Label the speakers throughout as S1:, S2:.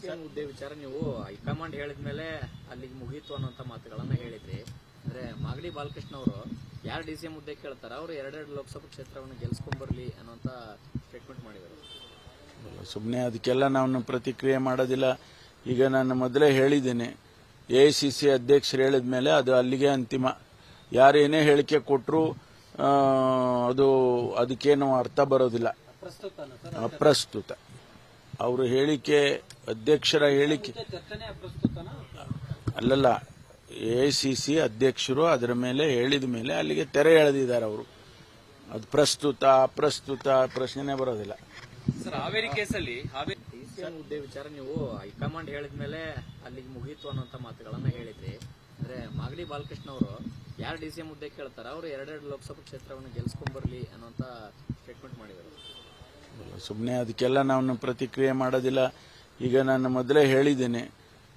S1: DCM ಹುದ್ದೆ ವಿಚಾರ ನೀವು ಹೈಕಮಾಂಡ್ ಹೇಳಿದ್ಮೇಲೆ ಅಲ್ಲಿಗೆ ಮುಗೀತು ಅನ್ನೋಂತ ಮಾತುಗಳನ್ನ ಹೇಳಿದ್ರಿ. ಅಂದ್ರೆ ಮಾಗಡಿ ಬಾಲಕೃಷ್ಣ ಅವರು ಯಾರು ಡಿಸಿಎಂ ಹುದ್ದೆ ಕೇಳ್ತಾರ ಅವರು ಎರಡೆರಡು ಲೋಕಸಭಾ ಕ್ಷೇತ್ರವನ್ನು ಗೆಲ್ಸ್ಕೊಂಡ್ ಬರ್ಲಿ ಅನ್ನೋಂತ ಸ್ಟೇಟ್ಮೆಂಟ್ ಮಾಡಿದರು.
S2: ಸುಮ್ಮನೆ ಅದಕ್ಕೆಲ್ಲ ನಾನು ಪ್ರತಿಕ್ರಿಯೆ ಮಾಡೋದಿಲ್ಲ. ಈಗ ನಾನು ಮೊದಲೇ ಹೇಳಿದ್ದೇನೆ, ಎಐಸಿಸಿ ಅಧ್ಯಕ್ಷರು ಹೇಳಿದ ಮೇಲೆ ಅದು ಅಲ್ಲಿಗೆ ಅಂತಿಮ. ಯಾರೇನೇ ಹೇಳಿಕೆ ಕೊಟ್ಟರು ಅದಕ್ಕೇನು ಅರ್ಥ ಬರೋದಿಲ್ಲ, ಅಪ್ರಸ್ತುತ. ಅವರು ಹೇಳಿಕೆ, ಅಧ್ಯಕ್ಷರ ಹೇಳಿಕೆ ಅಲ್ಲಲ್ಲ, ಎಐಸಿಸಿ ಅಧ್ಯಕ್ಷರು ಅದರ ಮೇಲೆ ಹೇಳಿದ ಮೇಲೆ ಅಲ್ಲಿಗೆ ತೆರೆ ಎಳೆದಿದ್ದಾರೆ ಅವರು. ಅದು ಪ್ರಸ್ತುತ ಅಪ್ರಸ್ತುತ ಪ್ರಶ್ನೆ ಬರೋದಿಲ್ಲ.
S1: ಸರ್, ಹಾವೇರಿ ಕೇಸಲ್ಲಿ ಡಿಸಿಎಂ ಹುದ್ದೆ ವಿಚಾರ ನೀವು ಹೈಕಮಾಂಡ್ ಹೇಳಿದ್ಮೇಲೆ ಅಲ್ಲಿಗೆ ಮುಗೀತು ಅನ್ನೋಂತ ಮಾತುಗಳನ್ನ ಹೇಳಿದ್ರಿ. ಅಂದ್ರೆ ಮಾಗಡಿ ಬಾಲಕೃಷ್ಣ ಅವರು ಯಾರು ಡಿಸಿಎಂ ಹುದ್ದೆ ಕೇಳ್ತಾರ ಅವರು ಎರಡೆರಡು ಲೋಕಸಭಾ ಕ್ಷೇತ್ರವನ್ನು ಗೆಲ್ಸ್ಕೊಂಡ್ ಬರ್ಲಿ ಅನ್ನೋಂತ ಸ್ಟೇಟ್ಮೆಂಟ್ ಮಾಡಿದರು.
S2: ಸುಮ್ಮನೆ ಅದಕ್ಕೆಲ್ಲ ನಾನು ಪ್ರತಿಕ್ರಿಯೆ ಮಾಡೋದಿಲ್ಲ. ಈಗ ನಾನು ಮೊದಲೇ ಹೇಳಿದ್ದೇನೆ,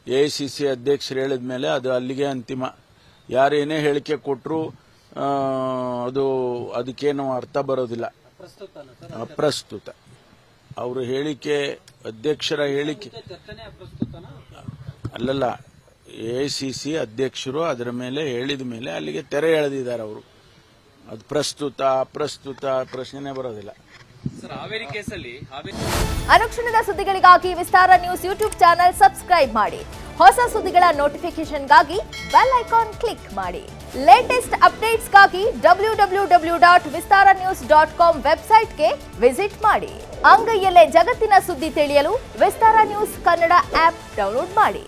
S2: ಎಐಸಿಸಿ ಅಧ್ಯಕ್ಷರು ಹೇಳಿದ ಮೇಲೆ ಅದು ಅಲ್ಲಿಗೆ ಅಂತಿಮ. ಯಾರೇನೇ ಹೇಳಿಕೆ ಕೊಟ್ಟರು ಅದಕ್ಕೇನು ಅರ್ಥ ಬರೋದಿಲ್ಲ, ಅಪ್ರಸ್ತುತ. ಅವರು ಹೇಳಿಕೆ, ಅಧ್ಯಕ್ಷರ ಹೇಳಿಕೆ ಅಲ್ಲಲ್ಲ, ಎಐಸಿಸಿ ಅಧ್ಯಕ್ಷರು ಅದರ ಮೇಲೆ ಹೇಳಿದ ಮೇಲೆ ಅಲ್ಲಿಗೆ ತೆರೆ ಎಳೆದಿದ್ದಾರೆ ಅವರು. ಅದು ಪ್ರಸ್ತುತ ಅಪ್ರಸ್ತುತ ಪ್ರಶ್ನೆ ಬರೋದಿಲ್ಲ.
S1: ಸರ್, ಹಾವೇರಿ ಕೇಸಲ್ಲಿ
S3: ಅನುಕ್ಷಣದ ಸುದ್ದಿಗಳಿಗಾಗಿ ವಿಸ್ತಾರ ನ್ಯೂಸ್ ಯೂಟ್ಯೂಬ್ ಚಾನೆಲ್ ಸಬ್ಸ್ಕ್ರೈಬ್ ಮಾಡಿ. ಹೊಸ ಸುದ್ದಿಗಳ ನೋಟಿಫಿಕೇಶನ್ಗಾಗಿ ಬೆಲ್ ಐಕಾನ್ ಕ್ಲಿಕ್ ಮಾಡಿ. ಲೇಟೆಸ್ಟ್ ಅಪ್ಡೇಟ್ಸ್ಗಾಗಿ www.vistaranews.com ವೆಬ್ಸೈಟ್ಗೆ ವಿಸಿಟ್ ಮಾಡಿ. ಅಂಗೈಯಲ್ಲೇ ಜಗತ್ತಿನ ಸುದ್ದಿ ತಿಳಿಯಲು ವಿಸ್ತಾರ ನ್ಯೂಸ್ ಕನ್ನಡ ಆಪ್ ಡೌನ್ಲೋಡ್ ಮಾಡಿ.